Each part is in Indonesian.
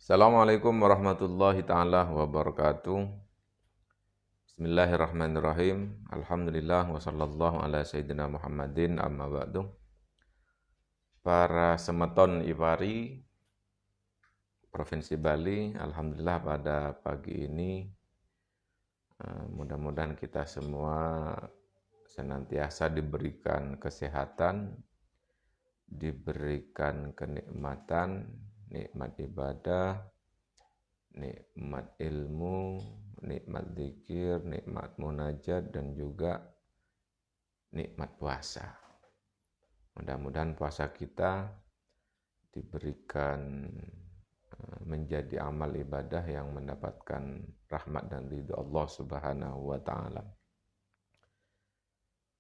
Assalamualaikum warahmatullahi ta'ala wabarakatuh. Bismillahirrahmanirrahim. Alhamdulillah wa sallallahu ala sayyidina Muhammadin amma ba'du. Para semeton Ipari Provinsi Bali, alhamdulillah pada pagi ini mudah-mudahan kita semua senantiasa diberikan kesehatan, diberikan kenikmatan, nikmat ibadah, nikmat ilmu, nikmat zikir, nikmat munajat, dan juga nikmat puasa. Mudah-mudahan puasa kita diberikan menjadi amal ibadah yang mendapatkan rahmat dan ridho Allah Subhanahu wa Ta'ala.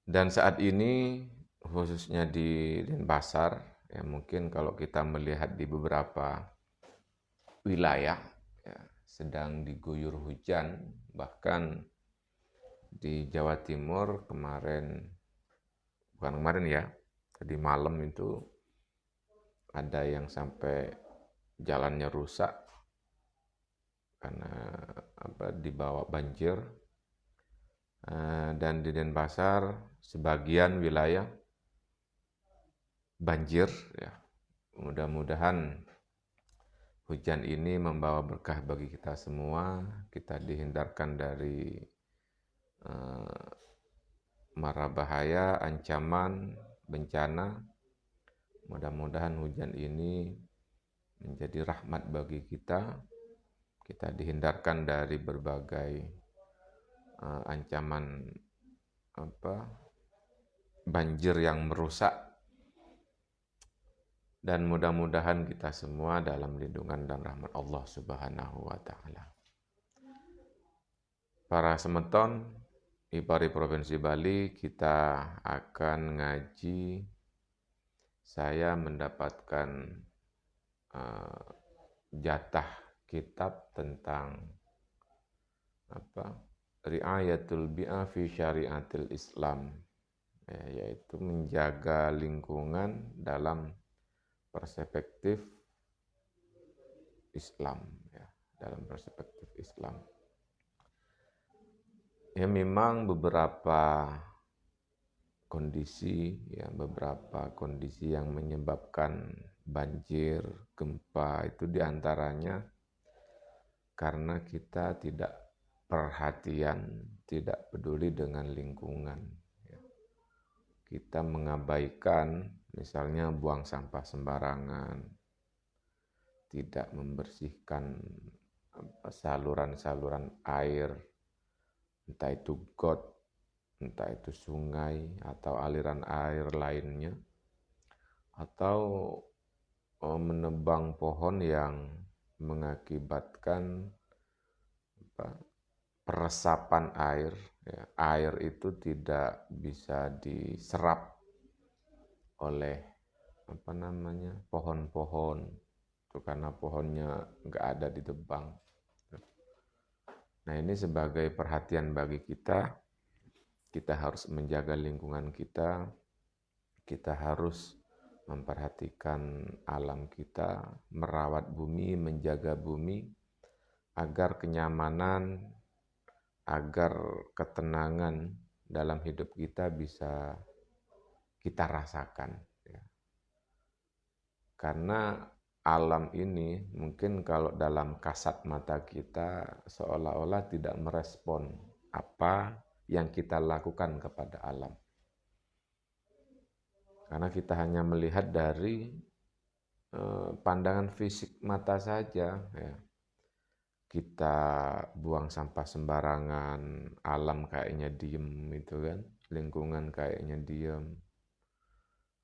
Dan saat ini khususnya di Denpasar, ya mungkin kalau kita melihat di beberapa wilayah ya, sedang diguyur hujan, bahkan di Jawa Timur bukan kemarin ya, tadi malam itu ada yang sampai jalannya rusak karena dibawa banjir. Dan di Denpasar sebagian wilayah banjir ya. Mudah-mudahan hujan ini membawa berkah bagi kita semua, kita dihindarkan dari mara bahaya, ancaman, bencana. Mudah-mudahan hujan ini menjadi rahmat bagi kita. Kita dihindarkan dari berbagai ancaman banjir yang merusak. Dan mudah-mudahan kita semua dalam lindungan dan rahmat Allah Subhanahu wa Ta'ala. Para semeton Ipari Provinsi Bali, kita akan ngaji. Saya mendapatkan jatah kitab tentang Ri'ayatul bi'a fi syariatil Islam, yaitu menjaga lingkungan dalam perspektif Islam, ya, dalam perspektif Islam. Ya memang beberapa kondisi yang menyebabkan banjir, gempa itu diantaranya karena kita tidak perhatian, tidak peduli dengan lingkungan. Kita mengabaikan, misalnya buang sampah sembarangan, tidak membersihkan saluran-saluran air, entah itu got, entah itu sungai atau aliran air lainnya, atau menebang pohon yang mengakibatkan peresapan air. Ya, air itu tidak bisa diserap oleh pohon-pohon, itu karena pohonnya nggak ada ditebang. Nah ini sebagai perhatian bagi kita harus menjaga lingkungan kita harus memperhatikan alam kita, merawat bumi, menjaga bumi, agar kenyamanan, agar ketenangan dalam hidup kita bisa kita rasakan. Karena alam ini mungkin kalau dalam kasat mata kita seolah-olah tidak merespon apa yang kita lakukan kepada alam. Karena kita hanya melihat dari pandangan fisik mata saja. Ya. Kita buang sampah sembarangan, alam kayaknya diem itu kan, lingkungan kayaknya diem.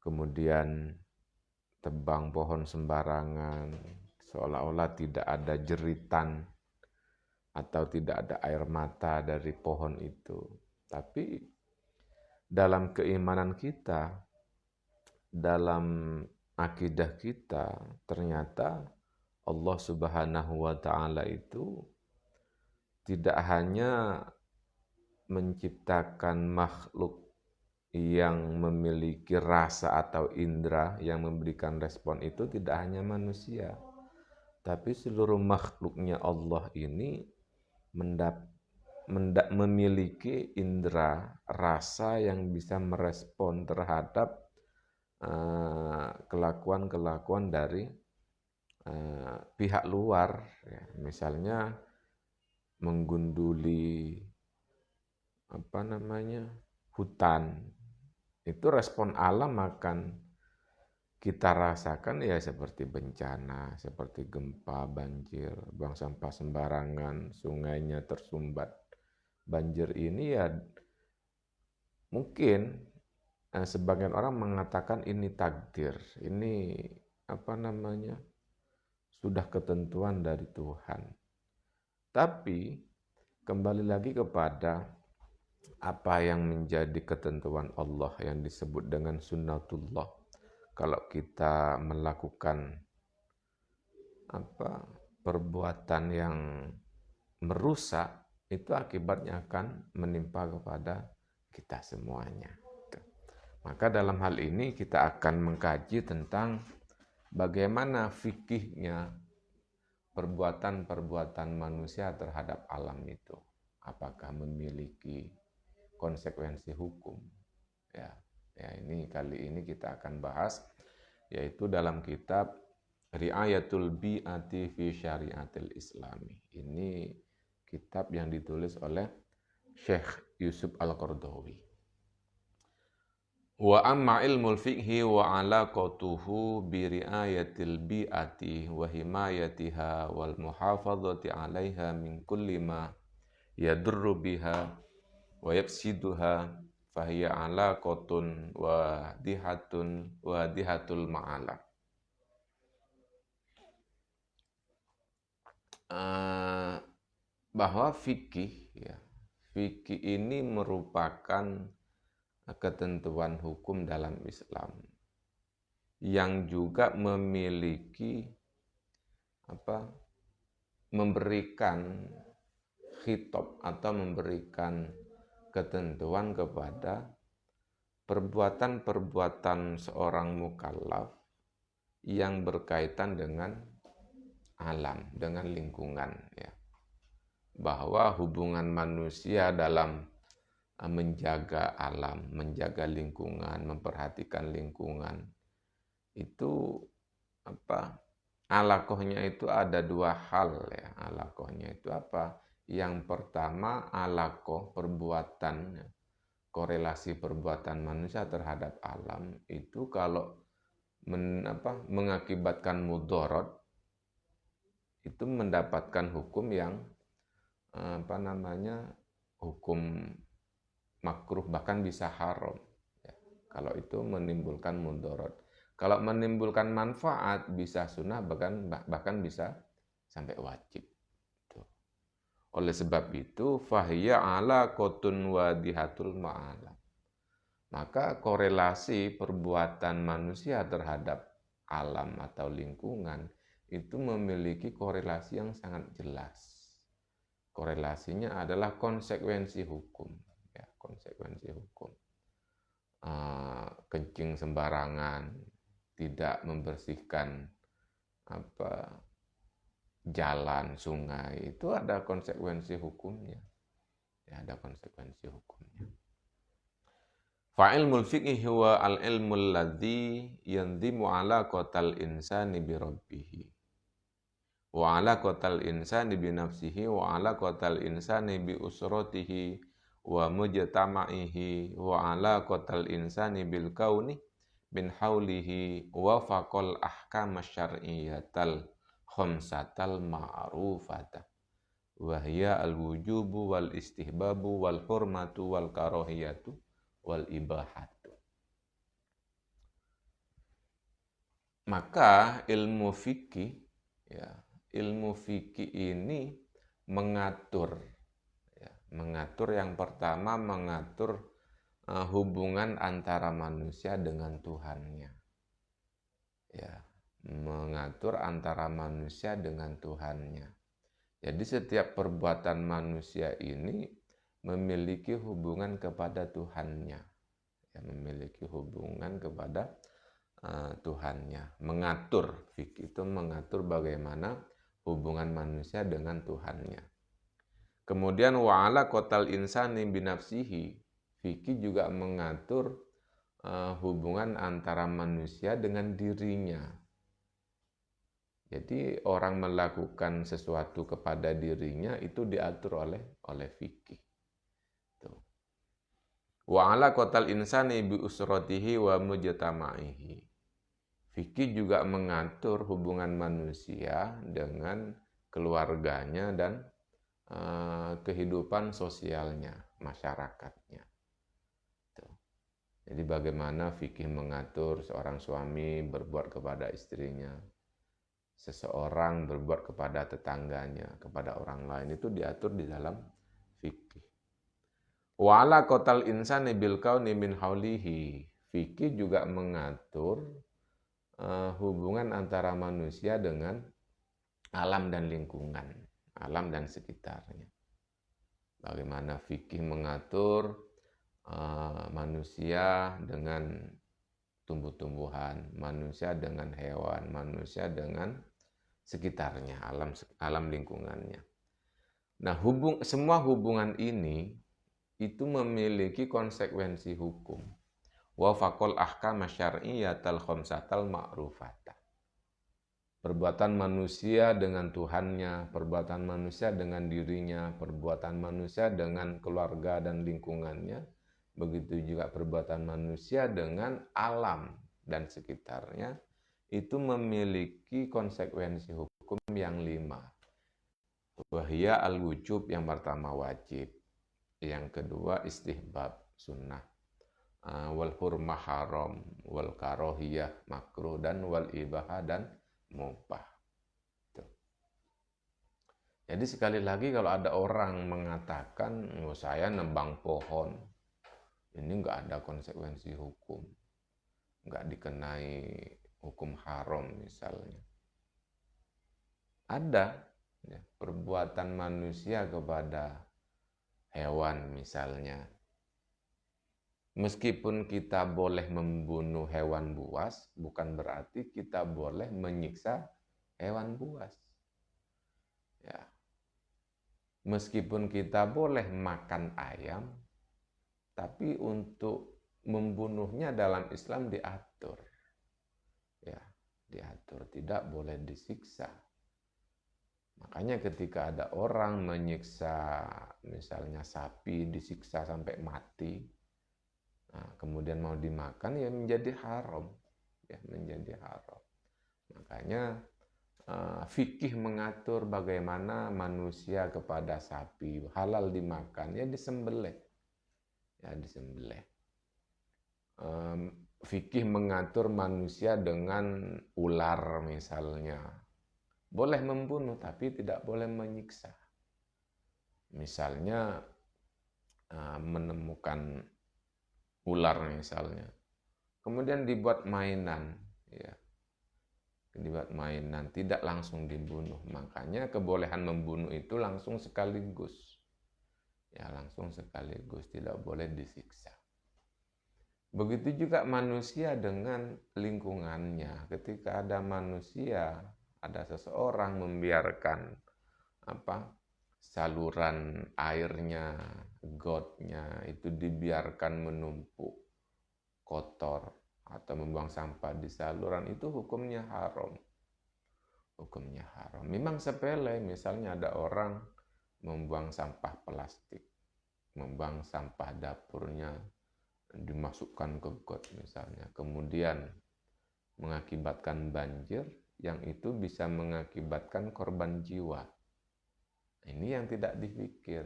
Kemudian tebang pohon sembarangan, seolah-olah tidak ada jeritan atau tidak ada air mata dari pohon itu. Tapi dalam keimanan kita, dalam akidah kita, ternyata Allah Subhanahu wa Ta'ala itu tidak hanya menciptakan makhluk yang memiliki rasa atau indera yang memberikan respon itu tidak hanya manusia, Tapi seluruh makhluknya Allah ini memiliki indera rasa yang bisa merespon terhadap kelakuan-kelakuan dari pihak luar, ya. Misalnya menggunduli hutan, itu respon alam akan kita rasakan ya seperti bencana, seperti gempa, banjir, buang sampah sembarangan, sungainya tersumbat. Banjir ini ya mungkin sebagian orang mengatakan ini takdir, ini sudah ketentuan dari Tuhan. Tapi kembali lagi kepada apa yang menjadi ketentuan Allah yang disebut dengan sunnatullah. Kalau kita melakukan perbuatan yang merusak, itu akibatnya akan menimpa kepada kita semuanya. Maka dalam hal ini kita akan mengkaji tentang bagaimana fikihnya perbuatan-perbuatan manusia terhadap alam itu. Apakah memiliki konsekuensi hukum? Ya, ini kali ini kita akan bahas, yaitu dalam kitab Ri'ayatul Bi'ati fi Syariatil Islami. Ini kitab yang ditulis oleh Syekh Yusuf Al-Qaradawi. Wa amma ilmul fiqhi wa alaqatuhu bi ri'ayatil bi'ati wa himayatiha wal muhafadzati 'alaiha min kulli ma yadurru biha wa yafsiduha fahiya 'alaqatun wa dihatul ma'ala. Bahwa fikih ini merupakan ketentuan hukum dalam Islam yang juga memiliki memberikan khitab atau memberikan ketentuan kepada perbuatan-perbuatan seorang mukallaf yang berkaitan dengan alam, dengan lingkungan, ya. Bahwa hubungan manusia dalam menjaga alam, menjaga lingkungan, memperhatikan lingkungan, itu alaqohnya itu ada dua hal, ya. Alaqohnya itu apa? Yang pertama, alaqoh perbuatan, korelasi perbuatan manusia terhadap alam itu kalau mengakibatkan mudarat, itu mendapatkan hukum yang hukum makruh, bahkan bisa haram, ya. Kalau itu menimbulkan mudarat. Kalau menimbulkan manfaat bisa sunnah, bahkan bisa sampai wajib. Tuh. Oleh sebab itu fahiya ala qotun wadihatul ma'ala. Maka korelasi perbuatan manusia terhadap alam atau lingkungan itu memiliki korelasi yang sangat jelas. Korelasinya adalah konsekuensi hukum. Konsekuensi hukum. Kencing sembarangan, tidak membersihkan jalan, sungai, itu ada konsekuensi hukumnya. Ya, ada konsekuensi hukumnya. Fa'ilmul fiqhi huwa al-ilmul ladzi yanzimu ala qatal insani bi rabbih. Wa ala qatal insani bi nafsihi wa ala qatal insani bi usratihi wa mujtama'ihi wa ala qatal insani bil kauni min haulihi wa faqal ahkam syar'iyyatal khamsatal ma'rufata wa hiya al wujubu wal istihbabu wal hurmatu wal karahiyatu wal ibahatu. Maka ilmu fikih, ya, ilmu fikih ini mengatur yang pertama, mengatur hubungan antara manusia dengan Tuhannya. Ya, mengatur antara manusia dengan Tuhannya. Jadi setiap perbuatan manusia ini memiliki hubungan kepada Tuhannya. Ya, memiliki hubungan kepada Tuhannya. Mengatur, fikih itu mengatur bagaimana hubungan manusia dengan Tuhannya. Kemudian wa'ala qatal insani binafsihi, fikih juga mengatur hubungan antara manusia dengan dirinya. Jadi orang melakukan sesuatu kepada dirinya itu diatur oleh fikih. Wa ala qatal insani bi usratihi wa mujtama'ihi. Fikih juga mengatur hubungan manusia dengan keluarganya dan kehidupan sosialnya, masyarakatnya. Jadi bagaimana fikih mengatur seorang suami berbuat kepada istrinya, seseorang berbuat kepada tetangganya, kepada orang lain, itu diatur di dalam fikih. Wa ala qatal insani bil kauni min haulihi. Fikih juga mengatur hubungan antara manusia dengan alam dan lingkungan, alam dan sekitarnya. Bagaimana fikih mengatur manusia dengan tumbuh-tumbuhan, manusia dengan hewan, manusia dengan sekitarnya, alam lingkungannya. Nah, semua hubungan ini itu memiliki konsekuensi hukum. Wa faqul ahkam syar'iyyatal khamsatal ma'rufata. Perbuatan manusia dengan Tuhannya, perbuatan manusia dengan dirinya, perbuatan manusia dengan keluarga dan lingkungannya, begitu juga perbuatan manusia dengan alam dan sekitarnya, itu memiliki konsekuensi hukum yang 5. Wahya al-wujub, yang pertama wajib, yang kedua istihbab, sunnah, wal hurmah haram, wal karohiyah makruh, dan wal ibahah dan mubah. Jadi sekali lagi kalau ada orang mengatakan saya nembang pohon, ini nggak ada konsekuensi hukum, nggak dikenai hukum haram misalnya. Ada ya, perbuatan manusia kepada hewan misalnya. Meskipun kita boleh membunuh hewan buas, bukan berarti kita boleh menyiksa hewan buas. Ya. Meskipun kita boleh makan ayam, tapi untuk membunuhnya dalam Islam diatur. Ya, diatur, tidak boleh disiksa. Makanya ketika ada orang menyiksa misalnya sapi, disiksa sampai mati, nah, kemudian mau dimakan, ya menjadi haram. Ya, menjadi haram. Makanya fikih mengatur bagaimana manusia kepada sapi halal dimakan, ya disembelih. Ya, disembelih. Fikih mengatur manusia dengan ular misalnya. Boleh membunuh, tapi tidak boleh menyiksa. Misalnya menemukan ular misalnya, kemudian dibuat mainan, ya, dibuat mainan, tidak langsung dibunuh. Makanya kebolehan membunuh itu langsung sekaligus, ya, langsung sekaligus, tidak boleh disiksa. Begitu juga manusia dengan lingkungannya. Ketika ada manusia, ada seseorang membiarkan saluran airnya, gotnya itu dibiarkan menumpuk kotor atau membuang sampah di saluran, itu hukumnya haram. Hukumnya haram. Memang sepele, misalnya ada orang membuang sampah plastik, membuang sampah dapurnya, dimasukkan ke got misalnya, kemudian mengakibatkan banjir, yang itu bisa mengakibatkan korban jiwa. Ini yang tidak dipikir.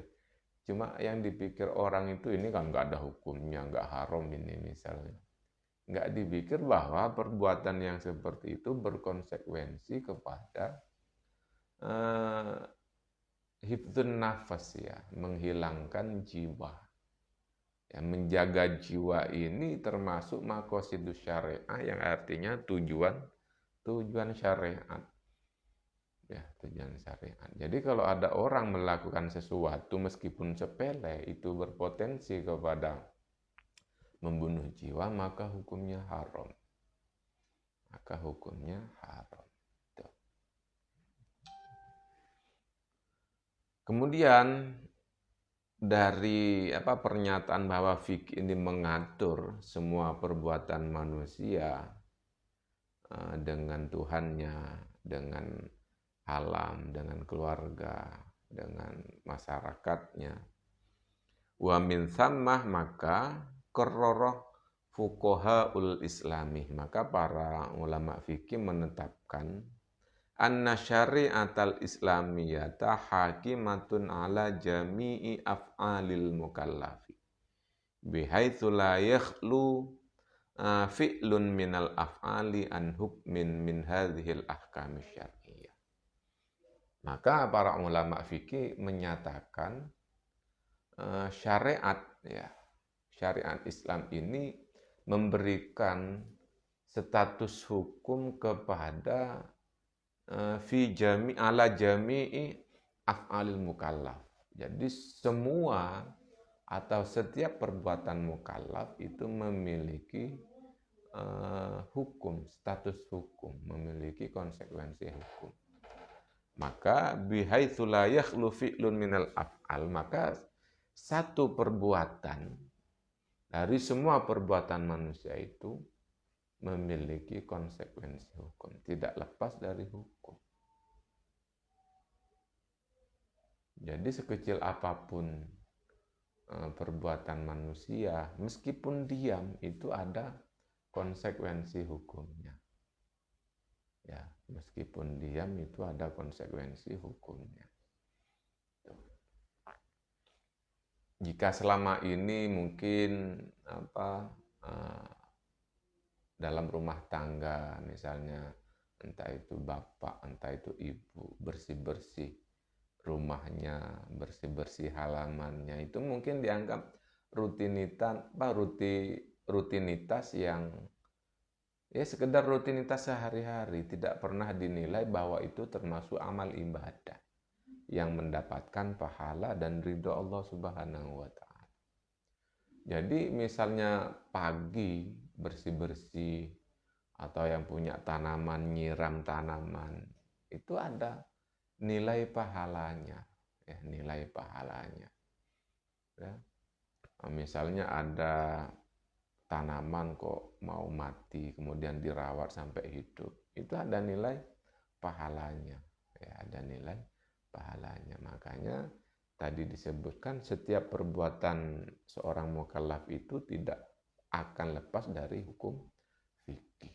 Cuma yang dipikir orang itu, ini kan nggak ada hukumnya, nggak haram ini misalnya. Nggak dipikir bahwa perbuatan yang seperti itu berkonsekuensi kepada hifdzun nafas, ya, menghilangkan jiwa. Ya, menjaga jiwa ini termasuk maqasidus syariah, yang artinya tujuan syariat. Ya, tujuan syariat. Jadi kalau ada orang melakukan sesuatu meskipun sepele, itu berpotensi kepada membunuh jiwa, maka hukumnya haram. Maka hukumnya haram. Tuh. Kemudian dari pernyataan bahwa fikih ini mengatur semua perbuatan manusia dengan Tuhannya, dengan alam, dengan keluarga, dengan masyarakatnya. Wa min thammah, maka qarrara fuqahaul islami, maka para ulama fikih menetapkan anna syari'atal islamiyata hakimatun ala jami'i af'alil mukallafi bihaitsu la yakhlu fi'lun minal af'ali an hukmin min hadhil ahkami syar'iyyah. Maka para ulama fikih menyatakan syariat Islam ini memberikan status hukum kepada ala jami'i af'alil mukallaf. Jadi semua atau setiap perbuatan mukallaf itu memiliki hukum, status hukum, memiliki konsekuensi hukum. Maka bihaitsu la yakhlu fi'lun minal af'al, maka satu perbuatan dari semua perbuatan manusia itu memiliki konsekuensi hukum, tidak lepas dari hukum. Jadi sekecil apapun perbuatan manusia, meskipun diam, itu ada konsekuensi hukumnya. Ya, meskipun diam itu ada konsekuensi hukumnya. Jika selama ini mungkin dalam rumah tangga misalnya, entah itu bapak, entah itu ibu, bersih-bersih rumahnya, bersih-bersih halamannya, itu mungkin dianggap rutinitas yang sekedar rutinitas sehari-hari, tidak pernah dinilai bahwa itu termasuk amal ibadah yang mendapatkan pahala dan ridho Allah Subhanahu wa Ta'ala. Jadi misalnya pagi bersih-bersih, atau yang punya tanaman nyiram tanaman, itu ada nilai pahalanya, nilai pahalanya. Ya. Misalnya ada tanaman kok mau mati, kemudian dirawat sampai hidup, itu ada nilai pahalanya, ada nilai pahalanya. Makanya tadi disebutkan setiap perbuatan seorang mukallaf itu tidak akan lepas dari hukum fikih.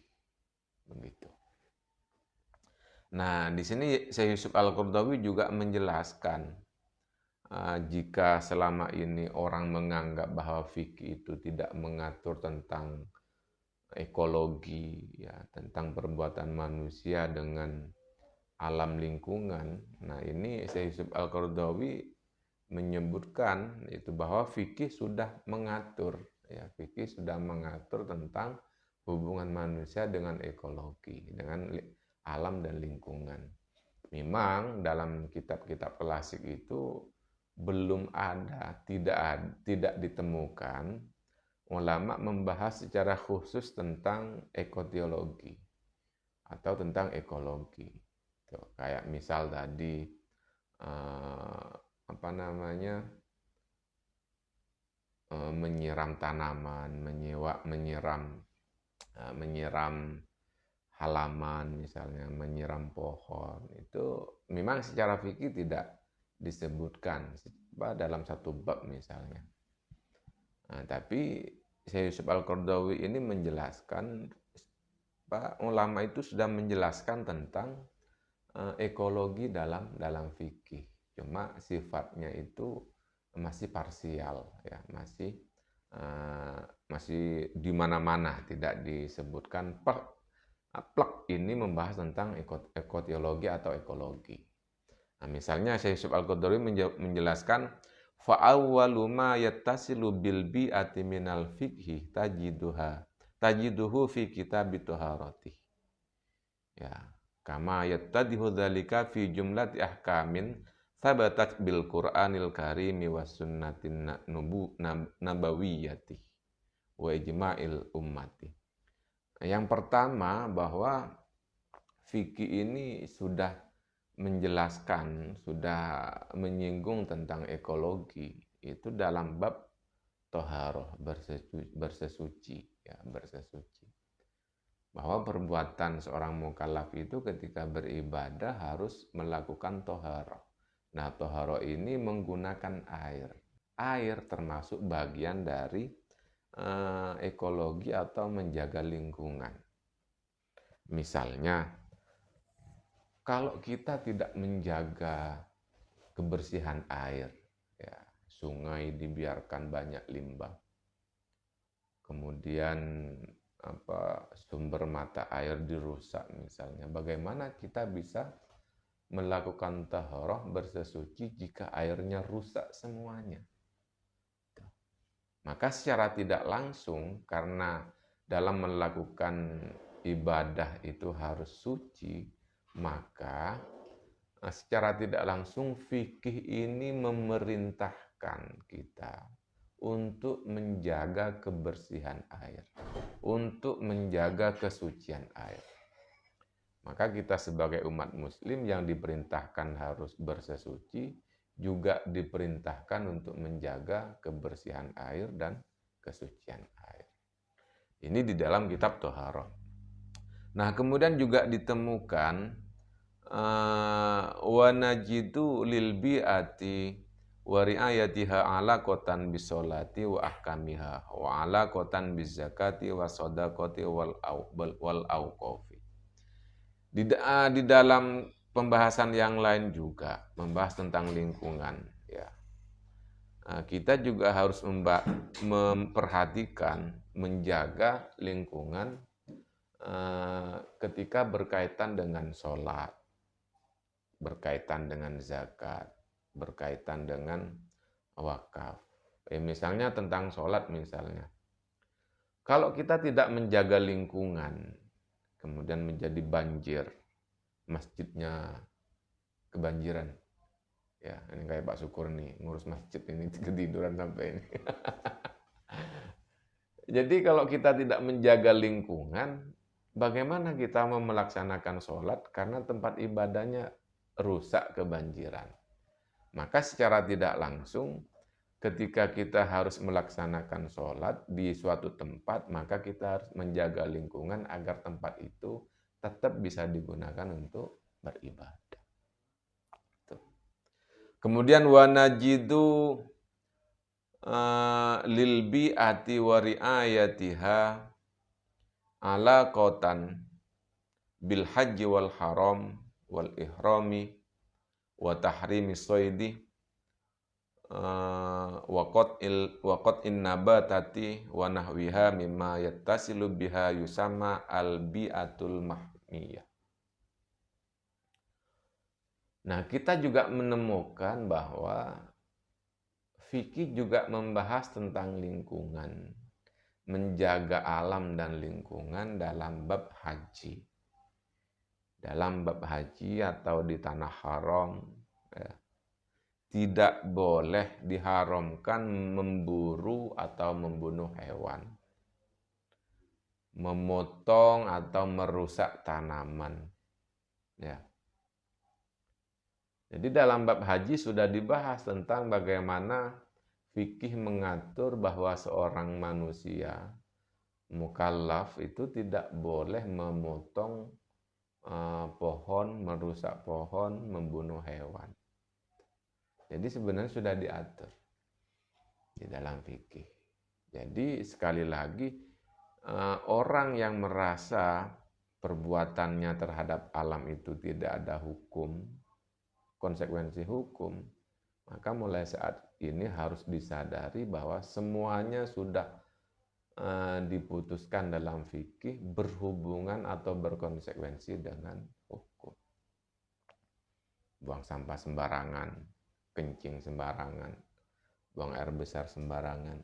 Begitu. Nah, di sini Syekh Yusuf Al-Qaradawi juga menjelaskan jika selama ini orang menganggap bahwa fikih itu tidak mengatur tentang ekologi, tentang perbuatan manusia dengan alam lingkungan. Nah, ini Syekh Yusuf Al-Qaradawi menyebutkan itu bahwa fikih sudah mengatur, fikih sudah mengatur tentang hubungan manusia dengan ekologi, dengan alam dan lingkungan. Memang dalam kitab-kitab klasik itu belum ada, tidak ditemukan ulama membahas secara khusus tentang ekoteologi atau tentang ekologi. Kayak misal tadi menyiram tanaman, menyiram halaman misalnya, menyiram pohon, itu memang secara fikih tidak disebutkan dalam satu bab misalnya. Nah, tapi Syekh Yusuf Al-Qaradawi ini menjelaskan, ulama itu sudah menjelaskan tentang ekologi dalam fikih. Cuma sifatnya itu masih parsial, masih di mana-mana, tidak disebutkan plek ini membahas tentang ekoteologi atau ekologi. Nah, misalnya Syekh Yusuf Al-Qaradawi menjelaskan fa'awwalu ma yattasilu bil bi'ati minal fiqhi tajiduhu fi kitabit taharati. Kama yattadihu dzalika fi jumlati ahkamin thabatat bil Qur'anil Karimi was sunnatin nabawiyyati wa ijma'il ummati. Yang pertama, bahwa fikih ini sudah menjelaskan, sudah menyinggung tentang ekologi, itu dalam bab toharoh, bersesuci, ya, bersesuci. Bahwa perbuatan seorang mukallaf itu ketika beribadah harus melakukan toharoh. Nah, toharoh ini menggunakan air. Air termasuk bagian dari ekologi atau menjaga lingkungan. Misalnya, kalau kita tidak menjaga kebersihan air, ya, sungai dibiarkan banyak limbah, kemudian sumber mata air dirusak misalnya, bagaimana kita bisa melakukan taharah, bersesuci jika airnya rusak semuanya? Maka secara tidak langsung, karena dalam melakukan ibadah itu harus suci, maka secara tidak langsung fikih ini memerintahkan kita untuk menjaga kebersihan air, untuk menjaga kesucian air. Maka kita sebagai umat muslim yang diperintahkan harus bersesuci, juga diperintahkan untuk menjaga kebersihan air dan kesucian air. Ini di dalam kitab Thaharah. Nah, kemudian juga ditemukan wa najidu lil bi'ati wa ri'ayatiha alaqatan bisolati wa ahkamiha wa alaqatan bizakati wa shadaqati wal auqafi. Di dalam pembahasan yang lain juga membahas tentang lingkungan, ya. Kita juga harus memperhatikan, menjaga lingkungan ketika berkaitan dengan sholat, berkaitan dengan zakat, berkaitan dengan wakaf. Misalnya tentang sholat misalnya. Kalau kita tidak menjaga lingkungan, kemudian menjadi banjir, masjidnya kebanjiran. Ya, ini kayak Pak Syukur nih, ngurus masjid ini ketiduran sampai ini. Jadi kalau kita tidak menjaga lingkungan, bagaimana kita mau melaksanakan sholat karena tempat ibadahnya rusak kebanjiran? Maka secara tidak langsung, ketika kita harus melaksanakan sholat di suatu tempat, maka kita harus menjaga lingkungan agar tempat itu tetap bisa digunakan untuk beribadah. Kemudian wa najidu lil bi'ati wa ri'ayatiha ala qatan bil haji wal haram wal ihrami wa tahrimi soidi wa qat'in nabatati wa nahwiha mimma yattasilu biha yusamma al bi'atul mahmiyah. Nah, kita juga menemukan bahwa fikih juga membahas tentang lingkungan, menjaga alam dan lingkungan dalam bab haji. Dalam bab haji atau di tanah haram, ya, tidak boleh diharamkan memburu atau membunuh hewan, memotong atau merusak tanaman. Ya. Jadi dalam bab haji sudah dibahas tentang bagaimana fikih mengatur bahwa seorang manusia mukallaf itu tidak boleh memotong pohon, merusak pohon, membunuh hewan. Jadi sebenarnya sudah diatur di dalam fikih. Jadi sekali lagi, orang yang merasa perbuatannya terhadap alam itu tidak ada hukum, konsekuensi hukum, maka mulai saat ini harus disadari bahwa semuanya sudah diputuskan dalam fikih berhubungan atau berkonsekuensi dengan hukum. Buang sampah sembarangan, kencing sembarangan, buang air besar sembarangan.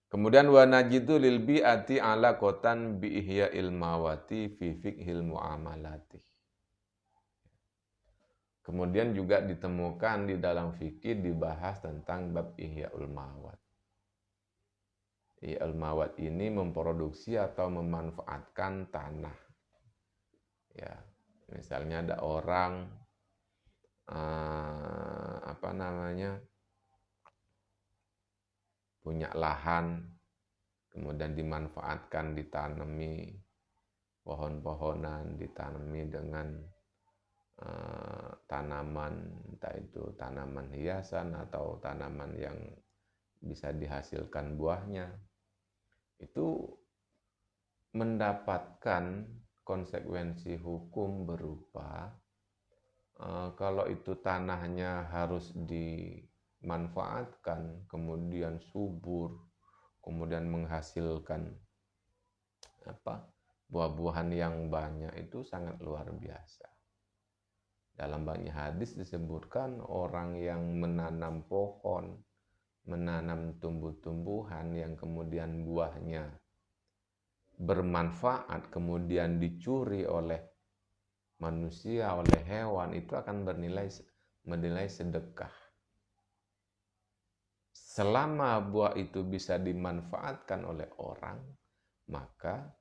Kemudian wa najidu lil bi'ati ala qatan bi ihya'il mawati fi fiqhil muamalati. Kemudian juga ditemukan di dalam fikih dibahas tentang bab ihya'ul mawat. Ihya'ul mawat ini memproduksi atau memanfaatkan tanah. Ya, Misalnya ada orang punya lahan, kemudian dimanfaatkan, ditanami pohon-pohonan, ditanami dengan tanaman, entah itu tanaman hiasan atau tanaman yang bisa dihasilkan buahnya, itu mendapatkan konsekuensi hukum berupa kalau itu tanahnya harus dimanfaatkan, kemudian subur, kemudian menghasilkan buah-buahan yang banyak, itu sangat luar biasa. Dalam banyak hadis disebutkan orang yang menanam pohon, menanam tumbuh-tumbuhan yang kemudian buahnya bermanfaat, kemudian dicuri oleh manusia, oleh hewan, itu akan menilai sedekah. Selama buah itu bisa dimanfaatkan oleh orang, maka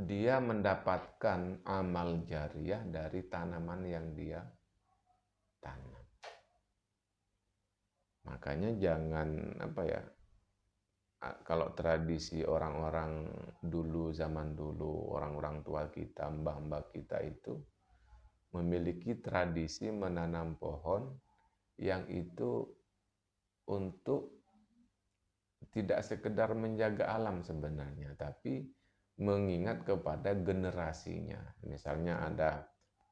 dia mendapatkan amal jariah dari tanaman yang dia tanam. Makanya jangan kalau tradisi orang-orang dulu, zaman dulu, orang-orang tua kita, mbah-mbah kita itu memiliki tradisi menanam pohon yang itu untuk tidak sekedar menjaga alam sebenarnya, tapi mengingat kepada generasinya. Misalnya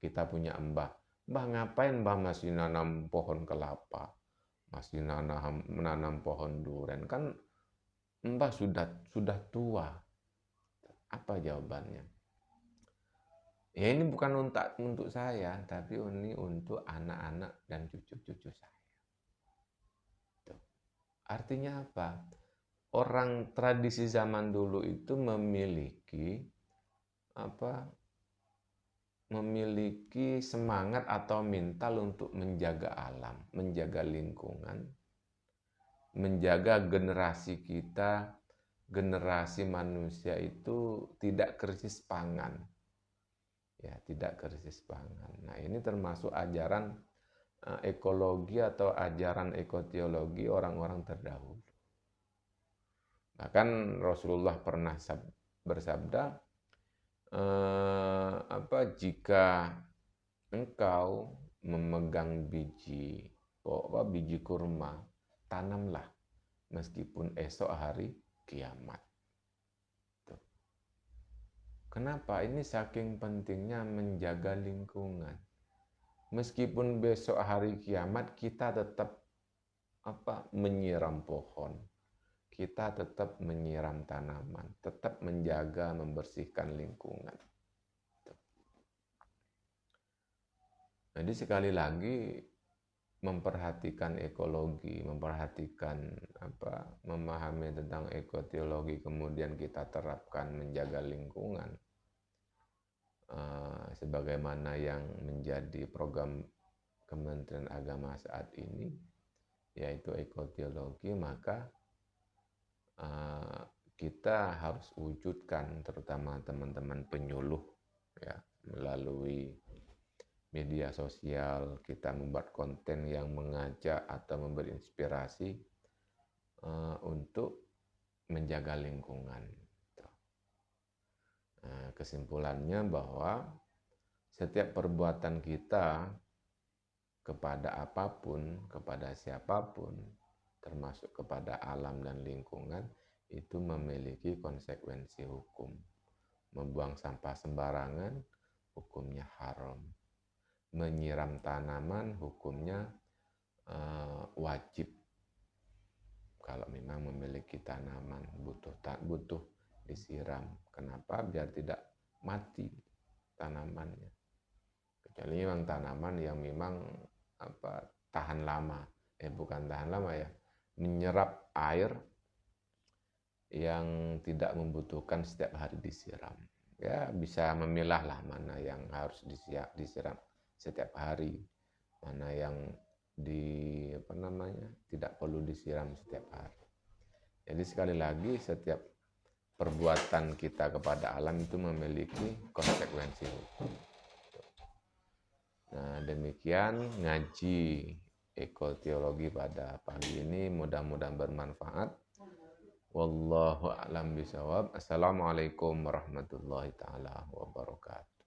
kita punya mbah ngapain mbah masih nanam pohon kelapa, masih menanam pohon durian, kan mbah sudah tua. Apa jawabannya? Ya ini bukan untuk saya, tapi ini untuk anak-anak dan cucu-cucu saya. Artinya apa? Orang tradisi zaman dulu itu memiliki semangat atau mental untuk menjaga alam, menjaga lingkungan, menjaga generasi kita, generasi manusia itu tidak krisis pangan. Ya, tidak krisis pangan. Nah, ini termasuk ajaran ekologi atau ajaran ekoteologi orang-orang terdahulu. Bahkan Rasulullah pernah bersabda, jika engkau memegang biji kurma, tanamlah meskipun esok hari kiamat. Kenapa? Ini saking pentingnya menjaga lingkungan. Meskipun besok hari kiamat kita tetap menyiram pohon, kita tetap menyiram tanaman, tetap menjaga, membersihkan lingkungan. Jadi sekali lagi memperhatikan ekologi, memahami tentang ekoteologi, kemudian kita terapkan menjaga lingkungan. Sebagaimana yang menjadi program Kementerian Agama saat ini, yaitu ekoteologi, maka kita harus wujudkan, terutama teman-teman penyuluh, ya, melalui media sosial, kita membuat konten yang mengajak atau memberi inspirasi untuk menjaga lingkungan. Kesimpulannya bahwa setiap perbuatan kita kepada apapun, kepada siapapun, termasuk kepada alam dan lingkungan, itu memiliki konsekuensi hukum. Membuang sampah sembarangan, hukumnya haram. Menyiram tanaman, hukumnya wajib. Kalau memang memiliki tanaman, butuh disiram. Kenapa? Biar tidak mati tanamannya. Kecuali memang tanaman yang memang tahan lama. Bukan tahan lama ya, menyerap air yang tidak membutuhkan setiap hari disiram. Ya, bisa memilah lah mana yang harus disiram setiap hari, mana yang tidak perlu disiram setiap hari. Jadi sekali lagi, setiap perbuatan kita kepada alam itu memiliki konsekuensi hukum. Nah, demikian ngaji ekoteologi pada pagi ini, mudah-mudahan bermanfaat. Wallahu a'lam bishawab. Assalamualaikum warahmatullahi taala wabarakatuh.